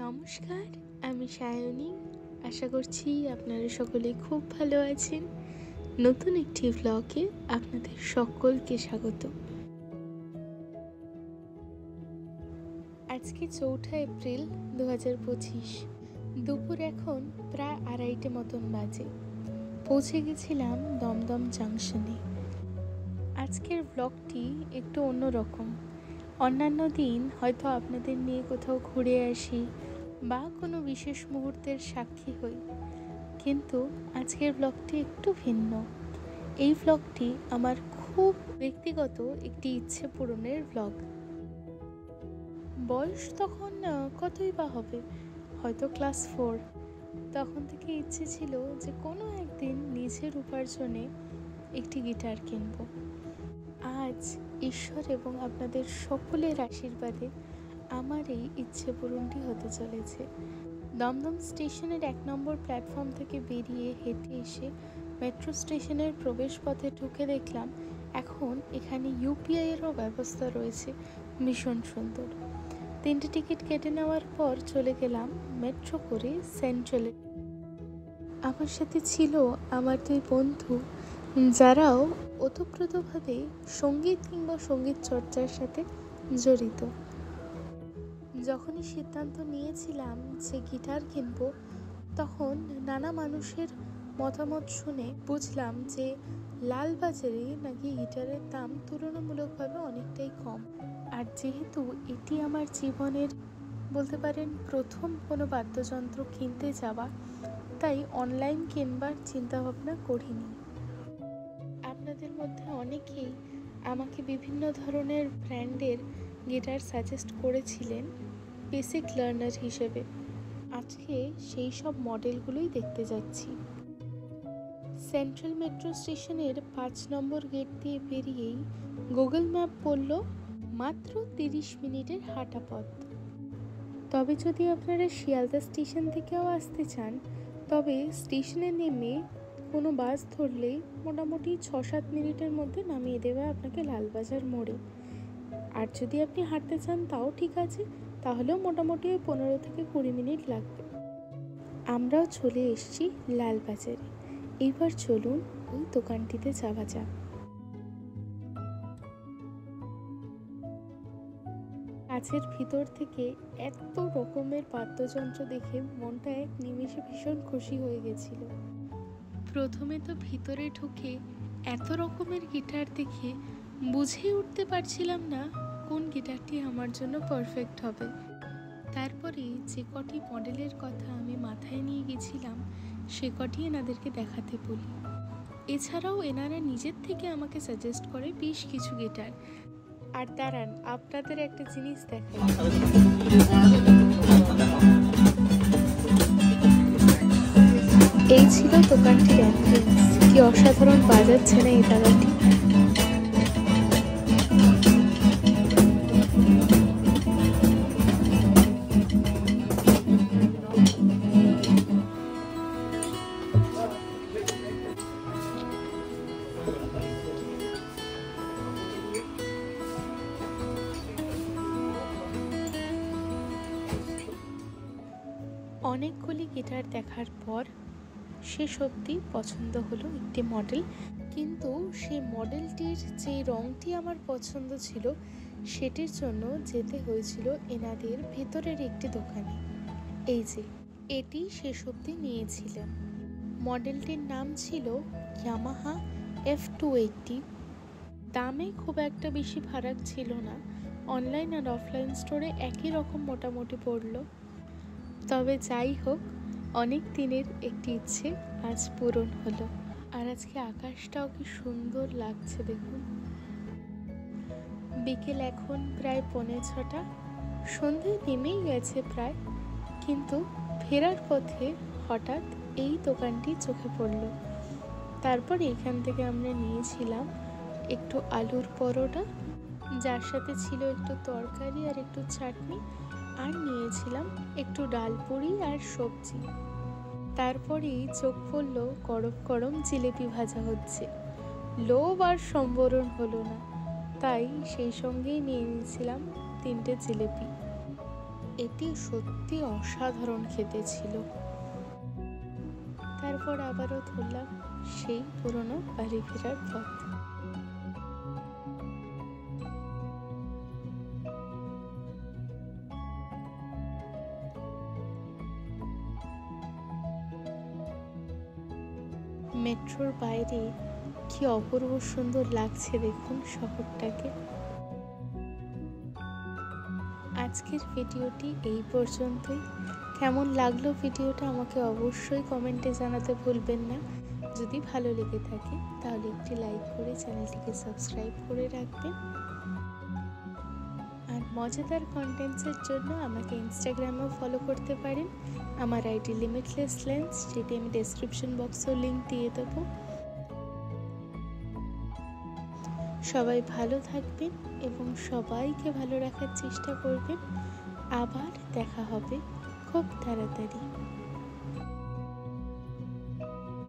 নমস্কার, আমি সায়নী। আশা করছি আপনারা সকলে খুব ভালো আছেন। নতুন একটি ব্লগে আপনাদের সকলকে স্বাগত। আজকে 4 এপ্রিল 2025। দুপুর এখন প্রায় 2:30 মতন বাজে। পৌঁছে গেছিলাম দমদম জাংশনে। আজকের ব্লগটি একটু অন্যরকম। অন্যান্য দিন হয়তো আপনাদের নিয়ে কোথাও ঘুরে আসি বা কোনো বিশেষ মুহূর্তের সাক্ষী হই, কিন্তু আজকের ব্লগটি একটু ভিন্ন। এই ব্লগটি আমার খুব ব্যক্তিগত একটি ইচ্ছে পূরণের ব্লগ। বয়স তখন কতই বা হবে, হয়তো ক্লাস 4। তখন থেকে ইচ্ছে ছিল যে কোনো একদিন নিজের উপার্জনে একটি গিটার কিনব। আজ ঈশ্বর এবং আপনাদের সকলের আশীর্বাদে আমার এই ইচ্ছে পূরণটি হতে চলেছে। দমদম স্টেশনের 1 নম্বর প্ল্যাটফর্ম থেকে বেরিয়ে হেঁটে এসে মেট্রো স্টেশনের প্রবেশপথে ঢুকে দেখলাম এখন এখানে ইউপিআইয়েরও ব্যবস্থা রয়েছে। ভীষণ সুন্দর। 3টে টিকিট কেটে নেওয়ার পর চলে গেলাম মেট্রো করে সেন্ট্রালে। আমার সাথে ছিল আমার 2 বন্ধু, যারাও ওতপ্রোতভাবে সঙ্গীত কিংবা সঙ্গীত চর্চার সাথে জড়িত। যখনই সিদ্ধান্ত নিয়েছিলাম যে গিটার কিনব, তখন নানা মানুষের মতামত শুনে বুঝলাম যে লালবাজারে নাকি গিটারের দাম তুলনামূলকভাবে অনেকটাই কম। আর যেহেতু এটি আমার জীবনের বলতে পারেন প্রথম কোনো বাদ্যযন্ত্র কিনতে যাওয়া, তাই অনলাইন কিনবার চিন্তাভাবনা করিনি। আপনাদের মধ্যে অনেকেই আমাকে বিভিন্ন ধরনের ব্র্যান্ডের গিটার সাজেস্ট করেছিলেন বেসিক লার্নার হিসেবে। আজকে সেই সব মডেলগুলোই দেখতে যাচ্ছি। সেন্ট্রাল মেট্রো স্টেশনের 5 নম্বর গেট দিয়ে বেরিয়েই গুগল ম্যাপ বলল মাত্র 30 মিনিটের হাঁটা পথ। তবে যদি আপনারা শিয়ালদা স্টেশন থেকেও আসতে চান, তবে স্টেশনে নেমে কোনো বাস ধরলেই মোটামুটি 6-7 মিনিটের মধ্যে নামিয়ে দেবে আপনাকে লালবাজার মোড়ে। আর যদি আপনি হাঁটতে চান তাও ঠিক আছে, তাহলেও মোটামুটি 15 থেকে 20 মিনিট লাগবে। আমরাও চলে এসেছি লালবাজারে। এইবার চলুন ওই দোকানটিতে যাওয়া যাক। কাছের ভিতর থেকে এত রকমের বাদ্যযন্ত্র দেখে মনটা এক নিমেষে ভীষণ খুশি হয়ে গেছিল। প্রথমে তো ভিতরে ঢুকে এত রকমের গিটার দেখে বুঝে উঠতে পারছিলাম না কোন গিটারটি আমার জন্য পারফেক্ট হবে। তারপরে যে কটি মডেলের কথা আমি মাথায় নিয়ে গেছিলাম, সে কটি এনাদেরকে দেখাতে বলি। এছাড়াও এনারা নিজের থেকে আমাকে সাজেস্ট করে বেশ কিছু গিটার। আর দাঁড়ান, আপনাদের একটা জিনিস দেখাই। এই ছিল দোকানটির অ্যাম্বিয়েন্স। কি অসাধারণ বাজাচ্ছে না এই দাদাটি। অনেকগুলি গিটার দেখার পর শেষ অবধি পছন্দ হলো একটি মডেল, কিন্তু সেই মডেলটির যে রঙটি আমার পছন্দ ছিল সেটির জন্য যেতে হয়েছিল এনাদের ভেতরের একটি দোকানে। এই যে এটি শেষ অবধি নিয়েছিলাম। মডেলটির নাম ছিল ইয়ামাহা F280। দামে খুব একটা বেশি ফারাক ছিল না, অনলাইন আর অফলাইন স্টোরে একই রকম মোটামুটি পড়লো। তবে যাই হোক, অনেক দিনের একটি ইচ্ছে আজ পূরণ হলো। আর আজকে আকাশটাও কি সুন্দর লাগছে দেখুন। বিকেল এখন প্রায় 5:45। সন্ধে নেমেই গেছে প্রায়, কিন্তু ফেরার পথে হঠাৎ এই দোকানটি চোখে পড়ল। তারপর এখান থেকে আমরা নিয়েছিলাম একটু আলুর পরোটা, যার সাথে ছিল একটু তরকারি আর একটু চাটনি, আর নিয়েছিলাম একটু ডাল পুরি আর সবজি। তারপরেই চোখ পড়ল গরম গরম জিলেপি ভাজা হচ্ছে। লোভ আর সম্বরণ হলো না, তাই সেই সঙ্গেই নিয়ে নিয়েছিলাম 3টে জিলেপি। এটি সত্যি অসাধারণ খেতে ছিল। তারপর আবারও ধরলাম সেই পুরনো বাড়ি ফেরার পথ। মেট্রোর বাইরে কি অপূর্ব সুন্দর লাগছে দেখুন শহরটাকে। আজকের ভিডিওটি এই পর্যন্তই। কেমন লাগলো ভিডিওটা আমাকে অবশ্যই কমেন্টে জানাতে ভুলবেন না। যদি ভালো লেগে থাকে তাহলে একটি লাইক করে চ্যানেলটিকে সাবস্ক্রাইব করে রাখবেন। আর মজাদার কন্টেন্টসের জন্য আমাকে ইনস্টাগ্রামেও ফলো করতে পারেন। আমার আইডি লিমিটলেস লেন্স, যেটি আমি ডেসক্রিপশন বক্সেও লিঙ্ক দিয়ে দেবো। সবাই ভালো থাকবেন এবং সবাইকে ভালো রাখার চেষ্টা করবেন। আবার দেখা হবে খুব তাড়াতাড়ি।